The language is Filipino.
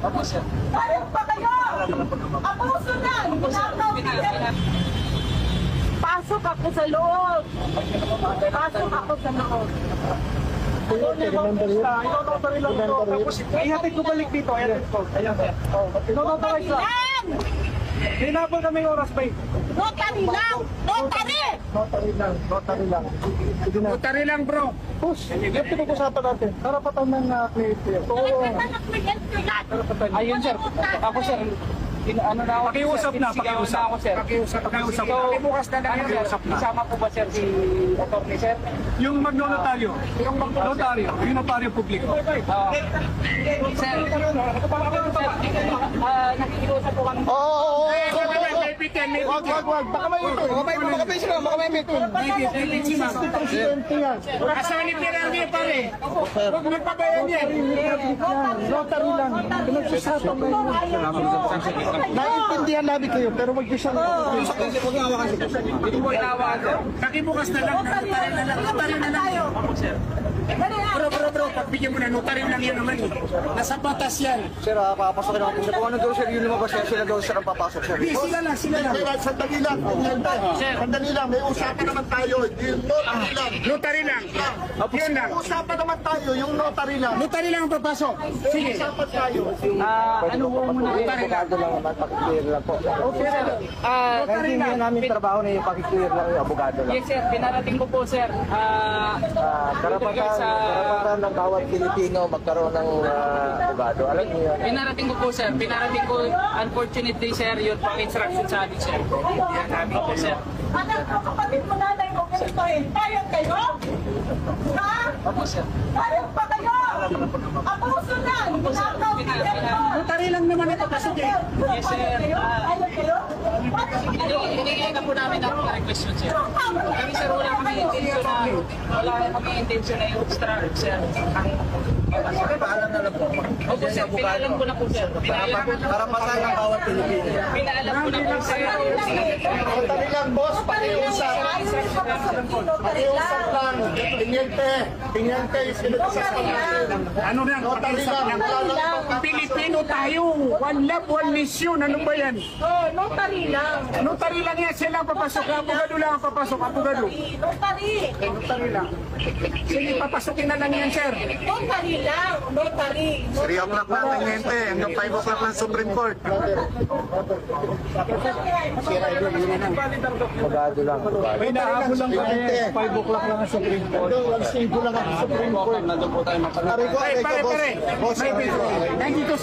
Opo, sir. Parang pa kayo! Abuso na! Pasok ako sa loob! Pasok ako sa loob! Remember yun? Ino-notary lang ito. Tapos, ihatid ko balik dito. Ihatid ko. Ayan, sir. Ino-notarize lang. Hinabol kami yung oras, babe. Notary lang! Notary! Notary lang. Notary lang. Sige na. Notary lang, bro. Push. Yung pinag-usapan natin. Karapatan ng client here. Ayun, sir. Ako, sir. Ano na ako? Pakiusap na, pakiusap. ako, sir. Pakiusap. So, bukas na lang, sir. Pakiusap na. Isama po ba, sir, si attorney, sir? Yung magnotaryo. Yung notaryo. Yung notaryo publiko. Sir, nakikiusap po kami. Oo. Wag. Baka may ito. Baka may ito. Presidente yan. Asawa ni Pirani, pare. Huwag magpabayan yan. Notary lang. Pinag-usapan na yun. Naiintindihan namin kayo, pero mag-isang Hindi mo inawa, sir. Nakibukas na lang. Notary na lang. Bro. Pagbigyan mo na, notary lang yan naman. Nasa batas yan. Sir, papasokin ako. Kung ano daw, sir, yun lumabas yan. Sila daw, sir, ang papasok, sir. Sila lang. Sandali lang, sandali lang, may usapan naman tayo. Yung notary lang. Notary lang. Yun lang. Usapan naman tayo, yung notary lang. Notary lang ang papasok. Sige. Usapan tayo. Ano mo muna notary lang? Abogado lang naman, pakiclear lang po. Okay, sir. Kasi hindi nga namin trabaho na yung pakiclear lang yung abogado lang. Yes, sir. Pinarating ko po, sir. Karapatan ng bawat Pilipino magkaroon ng abogado. Alam niyo yan. Pinarating ko po, sir. Pinarating ko, unfortunately, sir, yun pang instruction sa amin, sir. Yan namin po, sir. Anak ko, kapatid mo nanay mo, ganitohin. Payag kayo? Ha? Opo, sir. Payag pa kayo? Abuso na! Notary lang naman ito kasi, Yes, sir. Payag kayo? Hinigay na po namin ang request yun, sir. Kami, sir, wala kami intention na i-obstruct, sir. Paalam na lang po. Opo, sir. Pinaalam ko na po, sir. Karapatan ng bawat Pilipino. Pinaalam ko na po, sir. Notary lang, boss, pakiusap. Pakiusap lang. Tingente, pinag-usapan natin. Ano na? Notary lang. Pilipino tayo. One love, one mission. Ano ba yan? Notary lang. Notary lang yan. Sila ang papasok. Abogado lang ang papasok. Abogado. Notary. Notary lang. Sige, papasukin na lang yan, sir. Notary lang. Notary. 3 o'clock na, tingente. Hanggang 5 o'clock ng Supreme Court. Abogado lang. May nahabol lang kami. 5 o'clock lang ang Supreme Court. Ang 5 lang ang Supreme Court. Nandun po tayo Pare ko, Pare. boss. Nandito